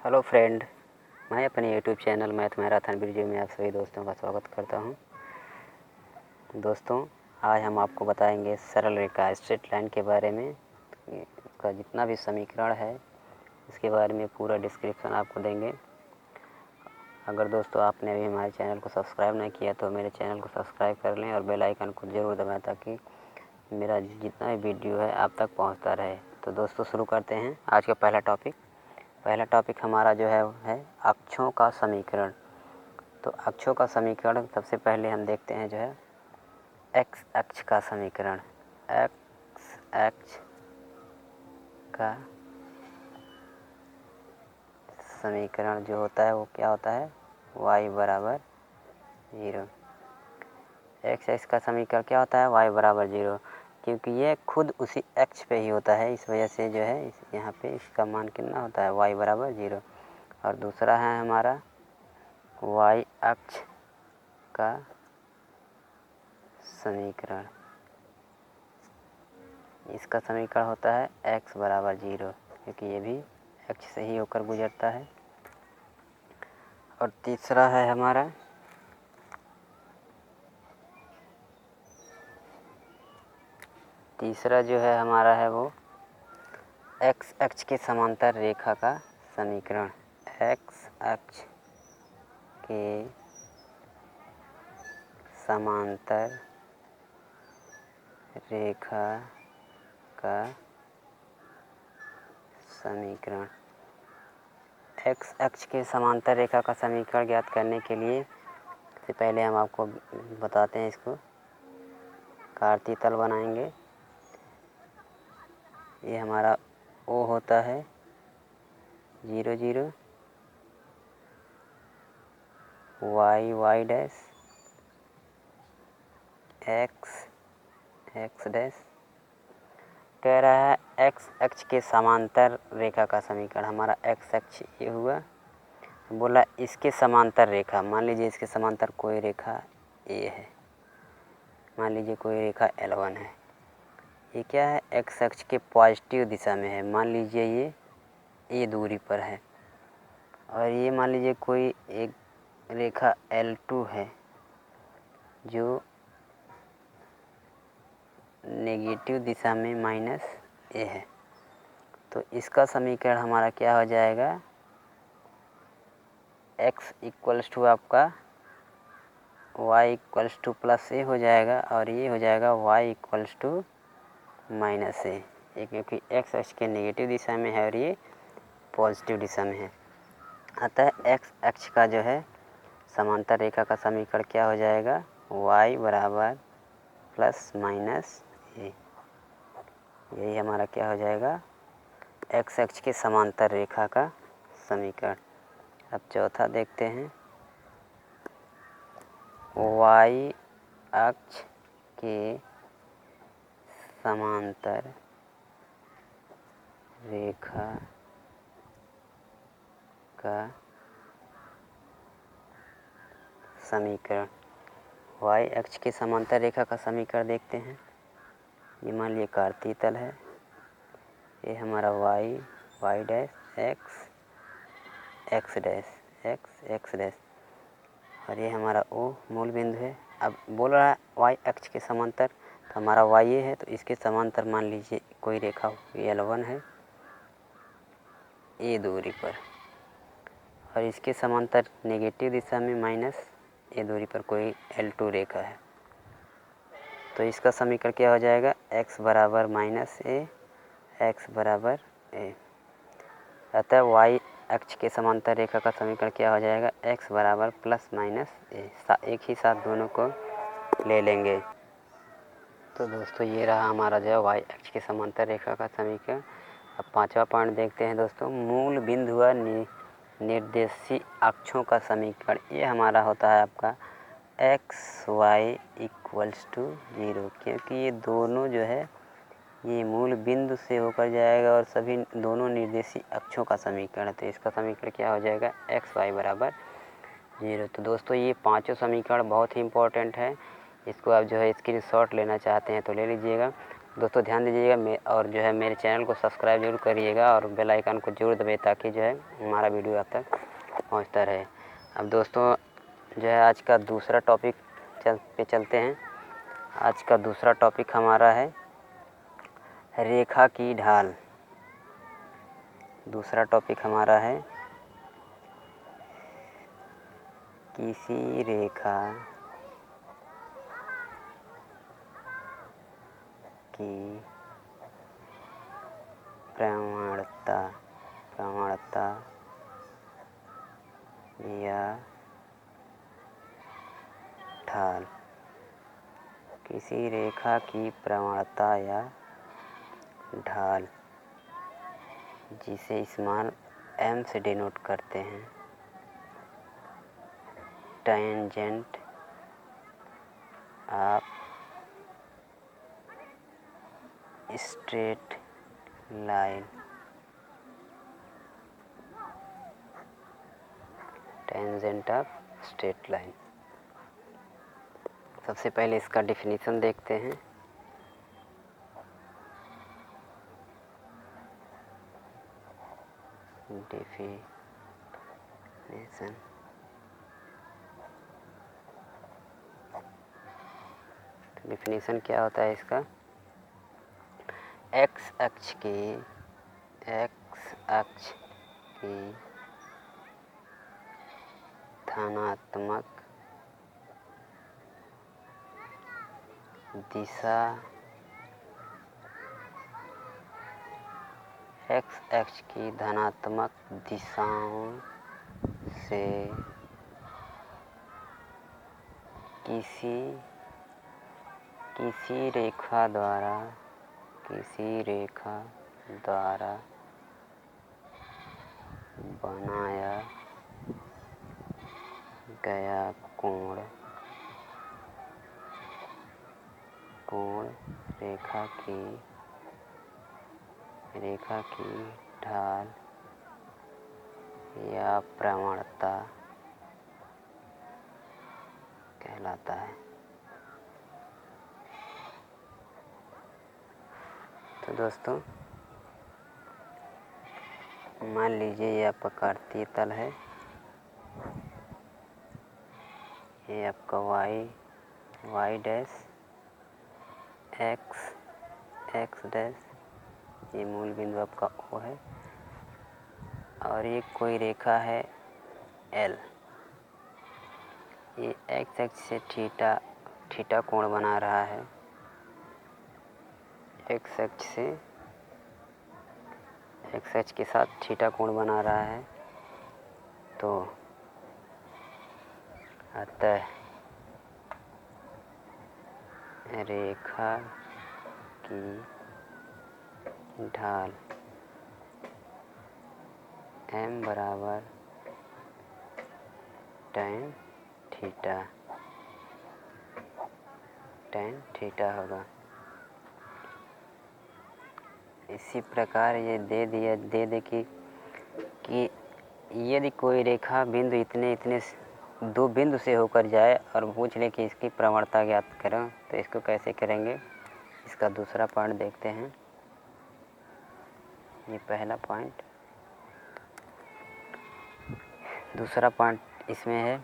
Hello friend, मैं अपने YouTube channel math marathon video में आप सभी दोस्तों का स्वागत करता हूं। दोस्तों, आज हम आपको बताएंगे सरल रेखा स्ट्रेट लाइन के बारे में। इसका जितना भी समीकरण है इसके बारे में पूरा डिस्क्रिप्शन आपको देंगे। अगर दोस्तों आपने अभी हमारे चैनल को सब्सक्राइब नहीं किया तो मेरे चैनल को सब्सक्राइब कर लें और बेल आइकन को ज़रूर दबाएं ताकि मेरा जितना भी वीडियो है आप तक पहुँचता रहे। तो दोस्तों शुरू करते हैं आज का पहला टॉपिक हमारा जो है अक्षों का समीकरण। तो अक्षों का समीकरण सबसे पहले हम देखते हैं जो है एक्स अक्ष का समीकरण। एक्स अक्ष का समीकरण जो होता है वो क्या होता है, y बराबर 0। एक्स अक्ष का समीकरण क्या होता है, y बराबर 0, क्योंकि ये खुद उसी अक्ष पे ही होता है, इस वजह से जो है यहाँ पे इसका मान कितना होता है, y बराबर 0। और दूसरा है हमारा y अक्ष का समीकरण। इसका समीकरण होता है x बराबर 0, क्योंकि ये भी अक्ष से ही होकर गुजरता है। और तीसरा है हमारा जो है हमारा है वो x अक्ष के समांतर रेखा का समीकरण। x अक्ष के समांतर रेखा का समीकरण। x अक्ष के समांतर रेखा का समीकरण ज्ञात करने के लिए सबसे पहले हम आपको बताते हैं, इसको कार्तीय तल बनाएंगे। ये हमारा O होता है 0 0, y डैश, x डैश। कह रहा है x अक्ष के समांतर रेखा का समीकरण। हमारा x अक्ष ये हुआ, बोला इसके समांतर रेखा। मान लीजिए इसके समांतर कोई रेखा A है, मान लीजिए कोई रेखा L1 है। ये क्या है, x अक्ष के पॉजिटिव दिशा में है। मान लीजिए ये A दूरी पर है। और ये मान लीजिए कोई एक रेखा L2 है जो नेगेटिव दिशा में -a है। तो इसका समीकरण हमारा क्या हो जाएगा, x इक्वल्स टू आपका y इक्वल्स टू +a हो जाएगा, और ये हो जाएगा y इक्वल्स टू -a। ये क्योंकि x अक्ष के नेगेटिव दिशा में है और ये पॉजिटिव दिशा में है। अतः x अक्ष का जो है समांतर रेखा का समीकरण क्या हो जाएगा, y बराबर +-a। यही हमारा क्या हो जाएगा, x अक्ष के समांतर रेखा का समीकरण। अब चौथा देखते हैं, y अक्ष के समांतर रेखा का समीकरण। y अक्ष के समांतर रेखा का समीकरण देखते हैं। ये मान लिए कार्तीय तल है, ये हमारा y डैश, x डैश, और ये हमारा O मूल बिंदु है। अब बोल रहा है y अक्ष के समांतर, तो हमारा y ये है, तो इसके समांतर मान लीजिए कोई रेखा L1 है A दूरी पर, और इसके समांतर नेगेटिव दिशा में -a दूरी पर कोई L2 रेखा है। तो इसका समीकरण क्या हो जाएगा, x बराबर -a, x बराबर a। अतः y अक्ष के समांतर रेखा का समीकरण क्या हो जाएगा, x बराबर +-a। एक ही साथ दोनों को ले लेंगे। तो दोस्तों ये रहा हमारा जो है y अक्ष के समांतर रेखा का समीकरण। अब पांचवा पॉइंट देखते हैं दोस्तों, मूल बिंदु व निर्देशी अक्षों का समीकरण। ये हमारा होता है आपका x y इक्वल्स टू 0, क्योंकि ये दोनों जो है ये मूल बिंदु से होकर जाएगा और सभी दोनों निर्देशी अक्षों का समीकरण है। तो इसका समीकरण क्या हो जाएगा, x y बराबर 0। तो दोस्तों ये पांचों समीकरण बहुत ही इम्पोर्टेंट है। इसको आप जो है स्क्रीनशॉट लेना चाहते हैं तो ले लीजिएगा। दोस्तों ध्यान दीजिएगा और जो है मेरे चैनल को सब्सक्राइब जरूर करिएगा और बेल आइकन को जरूर दबाइए ताकि जो है हमारा वीडियो आप तक पहुंचता रहे। अब दोस्तों जो है आज का दूसरा टॉपिक चलते हैं। आज का दूसरा टॉपिक हमारा है रेखा की ढाल। दूसरा टॉपिक हमारा है किसी रेखा की प्रवणता या ढाल। किसी रेखा की प्रवणता या ढाल जिसे स्मॉल m से डिनोट करते हैं। Tangent of straight line. Tangent of straight line. सबसे पहले इसका डेफिनेशन देखते हैं। डेफिनेशन क्या होता है इसका? एक्स अक्ष की धनात्मक दिशा एक्स अक्ष की धनात्मक दिशाओं से किसी रेखा द्वारा बनाया गया कोण रेखा की ढाल या प्रवणता कहलाता है। तो दोस्तों मान लीजिए ये आपका कार्तीय तल है, ये आपका y डैश x डैश, ये मूल बिंदु आपका O है और ये कोई रेखा है L। ये x अक्ष से थीटा कोण बना रहा है। x अक्ष के साथ थीटा कोण बना रहा है। तो अतः रेखा की ढाल m बराबर tan थीटा होगा। इसी प्रकार ये दे दे कि यदि कोई रेखा बिंदु इतने दो बिंदु से होकर जाए और पूछ ले कि इसकी प्रवणता ज्ञात करें, तो इसको कैसे करेंगे? इसका दूसरा पॉइंट देखते हैं। ये पहला पॉइंट। दूसरा पॉइंट इसमें है,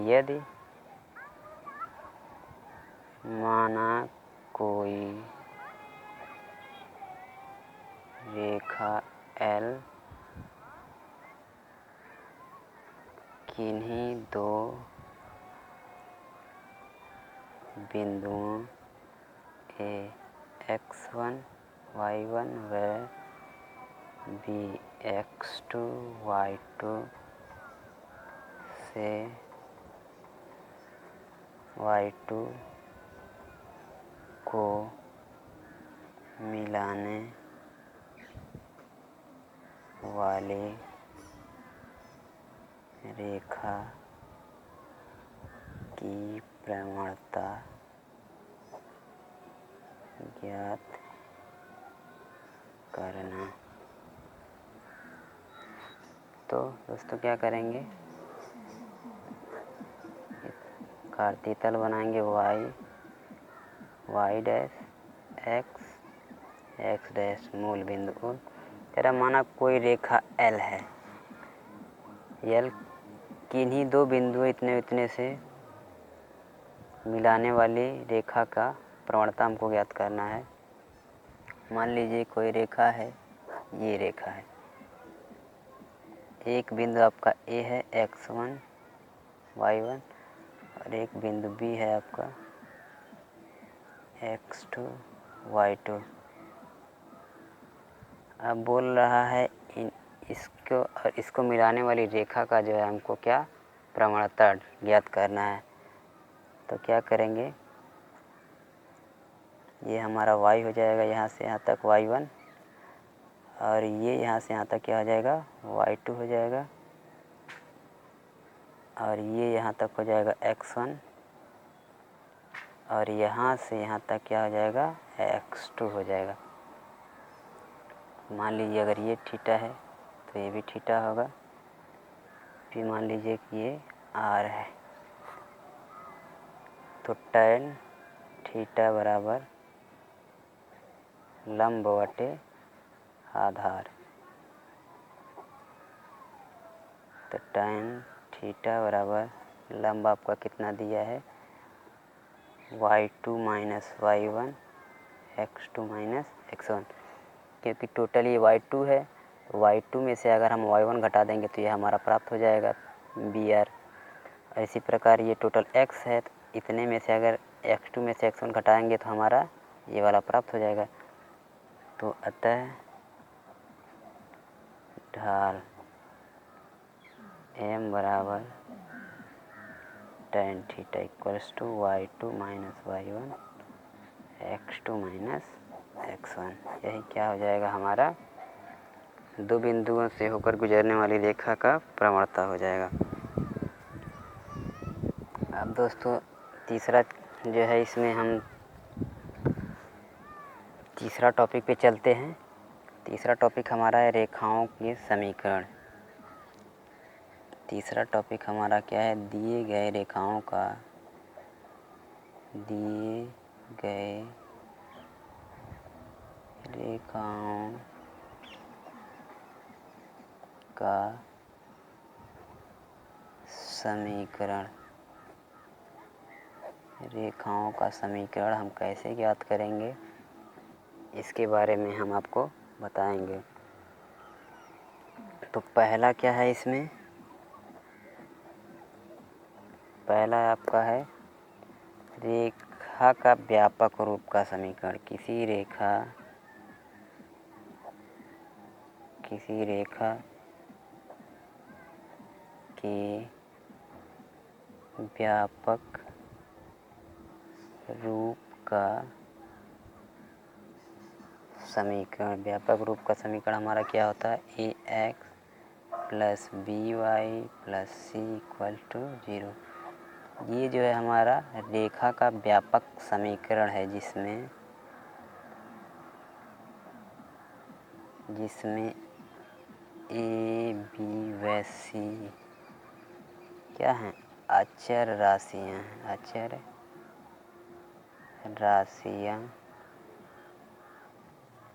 यदि माना कोई रेखा L किन्हीं दो बिंदुओं x1 y1 व b x2 y2 से y2 को मिलाने वाली रेखा की प्रवणता ज्ञात करना। तो दोस्तों क्या करेंगे? कार्तीय तल बनाएंगे y dash x x dash मूल बिंदु O। तेरा माना कोई रेखा L है, L किन्हीं दो बिंदु इतने इतने से मिलाने वाली रेखा का प्रवणता हमको ज्ञात करना है। मान लीजिए कोई रेखा है, ये रेखा है, एक बिंदु आपका A है x1 y1 और एक बिंदु B है आपका x2 y2। अब बोल रहा है इसको और इसको मिलाने वाली रेखा का जो है हमको क्या प्रवणता ज्ञात करना है। तो क्या करेंगे, ये हमारा y हो जाएगा यहाँ से यहाँ तक y1 और ये यहाँ से यहाँ तक क्या हो जाएगा y2 हो जाएगा और ये यहाँ तक हो जाएगा x1 और यहाँ से यहाँ तक क्या हो जाएगा x2 हो जाएगा। मान लीजिए अगर ये थीटा है तो ये भी थीटा होगा। फिर मान लीजिए कि ये r है तो tan थीटा बराबर लंब बटे आधार। तो tan थीटा बराबर लंब आपका कितना दिया है y2 minus y1 x2 minus x1, क्योंकि टोटल ये y2 है। y2 में से अगर हम y1 घटा देंगे तो ये हमारा प्राप्त हो जाएगा br। और इसी प्रकार ये टोटल x है, तो इतने में से अगर x2 में से x1 घटाएंगे तो हमारा ये वाला प्राप्त हो जाएगा। तो अतः ढाल m बराबर tan theta equals to y2 minus y1 x2 minus x1। यही क्या हो जाएगा हमारा दो बिंदुओं से होकर गुजरने वाली रेखा का प्रवणता हो जाएगा। अब दोस्तों तीसरा जो है, इसमें हम तीसरा टॉपिक पे चलते हैं। तीसरा टॉपिक हमारा है रेखाओं के समीकरण। तीसरा टॉपिक हमारा क्या है, दिए गए रेखाओं का समीकरण। रेखाओं का समीकरण हम कैसे ज्ञात करेंगे, इसके बारे में हम आपको बताएंगे। तो पहला क्या है, इसमें पहला आपका है रेखा का व्यापक रूप का समीकरण। किसी रेखा के व्यापक रूप का समीकरण। व्यापक रूप का समीकरण हमारा क्या होता है, ax plus by plus c equal to 0। ये जो है हमारा रेखा का व्यापक समीकरण है, जिसमें a b व c क्या हैं, अचर राशियाँ हैं।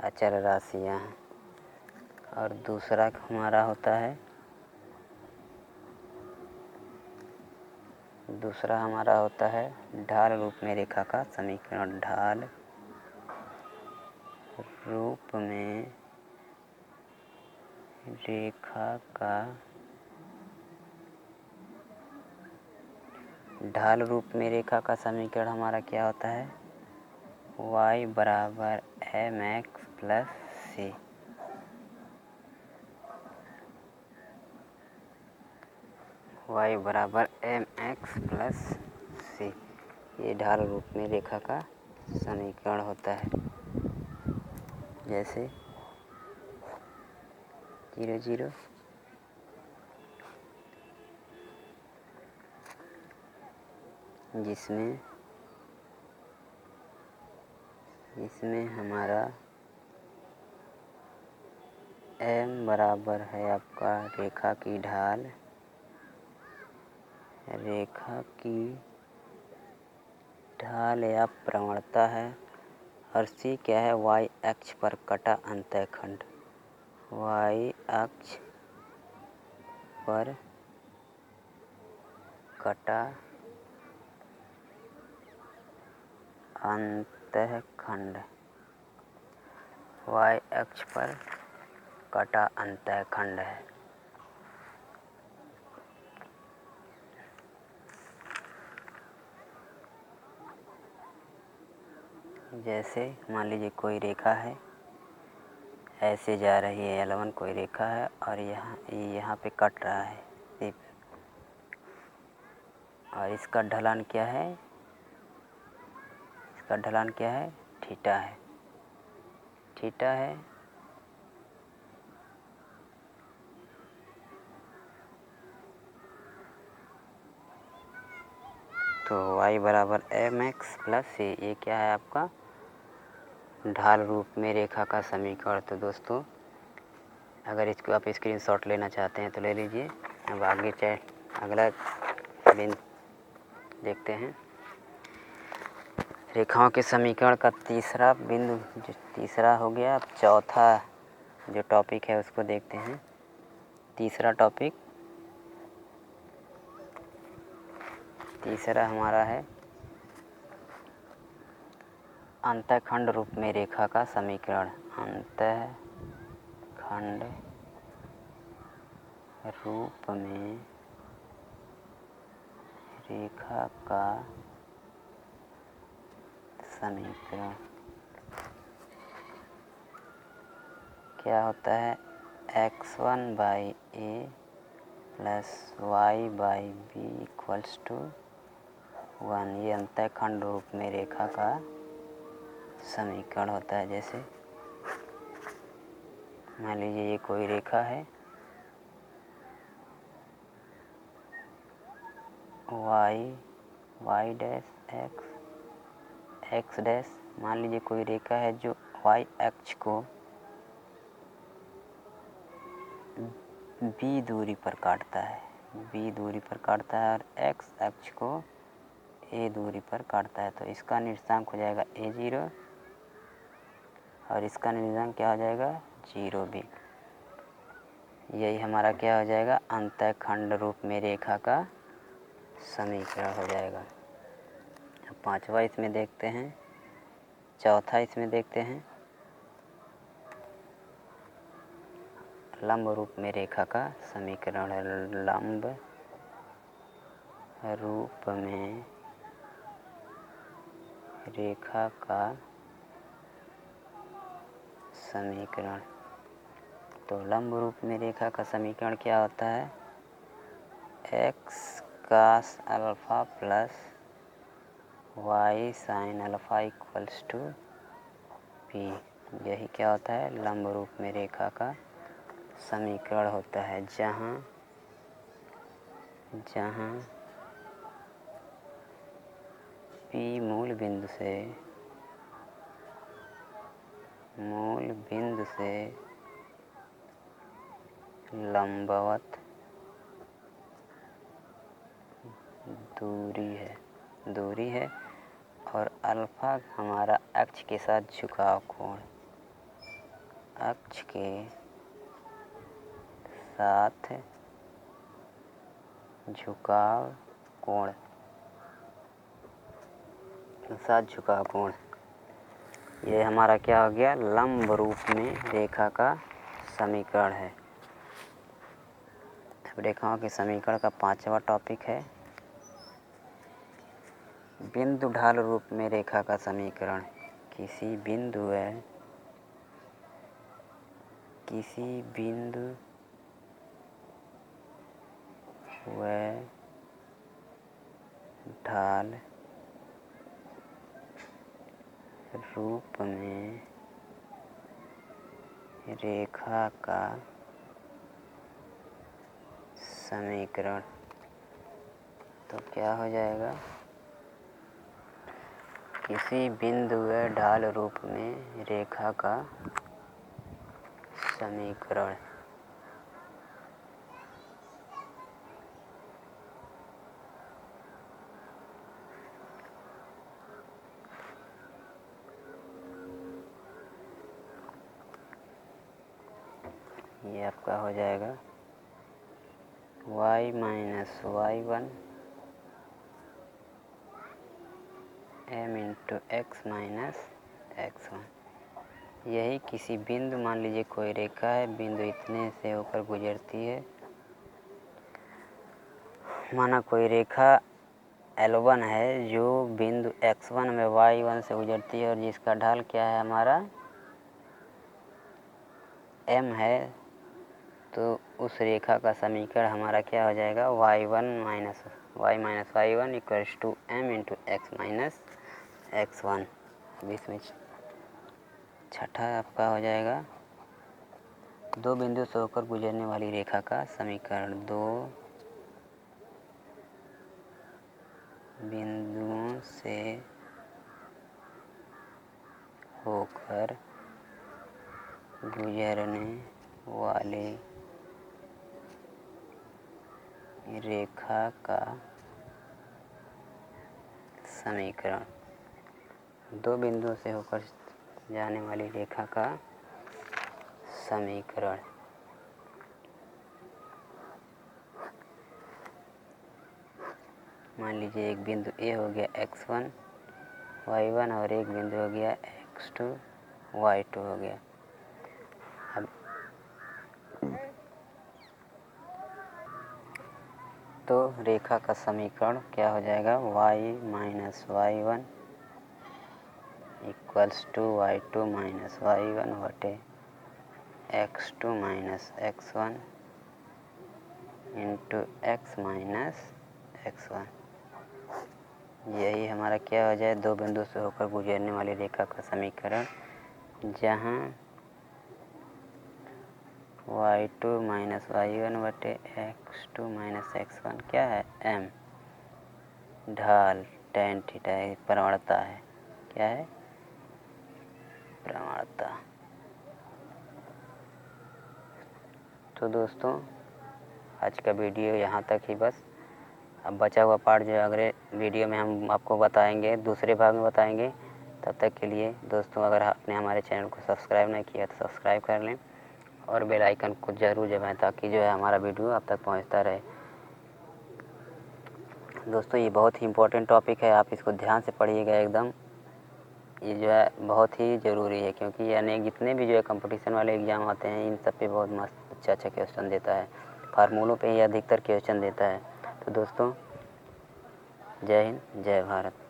अचर राशियाँ हैं। और दूसरा हमारा होता है, ढाल रूप में रेखा का समीकरण। ढाल रूप में रेखा का समीकरण हमारा क्या होता है, y बराबर mx प्लस c। y बराबर mx प्लस c, ये ढाल रूप में रेखा का समीकरण होता है। जैसे 0 0 जिसमें हमारा m बराबर है आपका रेखा की ढाल या प्रवणता है, और सी क्या है, वाई अक्ष पर कटा अंतःखंड। वाई अक्ष पर कटा अंतःखंड। वाई अक्ष पर कटा अंतःखंड है। जैसे मान लीजिए कोई रेखा है, ऐसे जा रही है L1 कोई रेखा है और यहाँ पे कट रहा है सिर्फ, और इसका ढलान क्या है, इसका ढलान क्या है, थीटा है, थीटा है। तो y बराबर mx प्लस c, ये क्या है आपका ढाल रूप में रेखा का समीकरण। तो दोस्तों अगर इसको आप स्क्रीनशॉट लेना चाहते हैं तो ले लीजिए। अब आगे चाहे अगला बिंदु देखते हैं। रेखाओं के समीकरण का तीसरा बिंदु जो तीसरा हो गया। अब चौथा जो टॉपिक है उसको देखते हैं। तीसरा टॉपिक, तीसरा हमारा है अंतःखंड रूप में रेखा का समीकरण। अंतःखंड रूप में रेखा का समीकरण क्या होता है, x1 by a plus y by b equals to 1। ये अंतःखंड रूप में रेखा का समीकरण होता है। जैसे मान लीजिए ये कोई रेखा है, वाई डैश एक्स डैश। मान लीजिए कोई रेखा है जो वाई अक्ष को बी दूरी पर काटता है, बी दूरी पर काटता है, और एक्स अक्ष को ए दूरी पर काटता है। तो इसका निर्देशांक हो जाएगा a0 और इसका निर्देशांक क्या हो जाएगा, 0 भी। यही हमारा क्या हो जाएगा, अंतःखंड रूप में रेखा का समीकरण हो जाएगा। अब पांचवा इसमें देखते हैं, चौथा इसमें देखते हैं लंब रूप में रेखा का समीकरण। लंब रूप में रेखा का समीकरण। तो लंब रूप में रेखा का समीकरण क्या होता है, x cos alpha plus y sine alpha equals to p. यही क्या होता है, लंब रूप में रेखा का समीकरण होता है। जहाँ पी मूल बिंदु से लंबवत दूरी है और अल्फ़ा हमारा अक्ष के साथ झुकाव कोण, अक्ष के साथ झुकाव कोण, ये हमारा क्या हो गया, लंब रूप में रेखा का समीकरण है। रेखाओं के समीकरण का पांचवा टॉपिक है बिंदु ढाल रूप में रेखा का समीकरण। किसी बिंदु व ढाल रूप में रेखा का समीकरण। तो क्या हो जाएगा, किसी बिंदु व ढाल रूप में रेखा का समीकरण। ये आपका हो जाएगा y minus y1 m into x minus x1। यही किसी बिंदु, मान लीजिए कोई रेखा है, बिंदु इतने से होकर गुजरती है। माना कोई रेखा L1 है जो बिंदु x1 में y1 से गुजरती है और जिसका ढाल क्या है हमारा m है। तो उस रेखा का समीकरण हमारा क्या हो जाएगा y1 minus y1 equals to m into x minus x1। अब इसमें छठा आपका हो जाएगा दो बिंदु से होकर गुजरने वाली रेखा का समीकरण। दो बिंदुओं से होकर गुजरने वाले रेखा का समीकरण। दो बिंदुओं से होकर जाने वाली रेखा का समीकरण। मान लीजिए एक बिंदु A हो गया x1 y1 और एक बिंदु हो गया x2 y2 हो गया। अब तो रेखा का समीकरण क्या हो जाएगा y minus y1 equals to y2 minus y1 बटे x2 minus x1 into x minus x1। यही हमारा क्या हो जाए दो बिंदु से होकर गुजरने वाली रेखा का समीकरण, जहाँ y2 माइनस y1 बटे x2 माइनस x1 क्या है m ढाल tan थीटा प्रवणता है। क्या है प्रवणता। तो दोस्तों आज का वीडियो यहाँ तक ही बस। अब बचा हुआ पार्ट जो है अगले वीडियो में हम आपको बताएंगे, दूसरे भाग में बताएंगे। तब तक के लिए दोस्तों अगर आपने हमारे चैनल को सब्सक्राइब नहीं किया तो सब्सक्राइब कर लें और बेल आइकन को ज़रूर दबाएं ताकि जो है हमारा वीडियो आप तक पहुंचता रहे। दोस्तों ये बहुत ही इम्पोर्टेंट टॉपिक है, आप इसको ध्यान से पढ़िएगा एकदम। ये जो है बहुत ही ज़रूरी है क्योंकि ये अनेक जितने भी जो है कंपटीशन वाले एग्ज़ाम आते हैं इन सब पे बहुत मस्त अच्छा क्वेश्चन देता है। फार्मूलों पे ही अधिकतर क्वेश्चन देता है। तो दोस्तों जय हिंद जय भारत।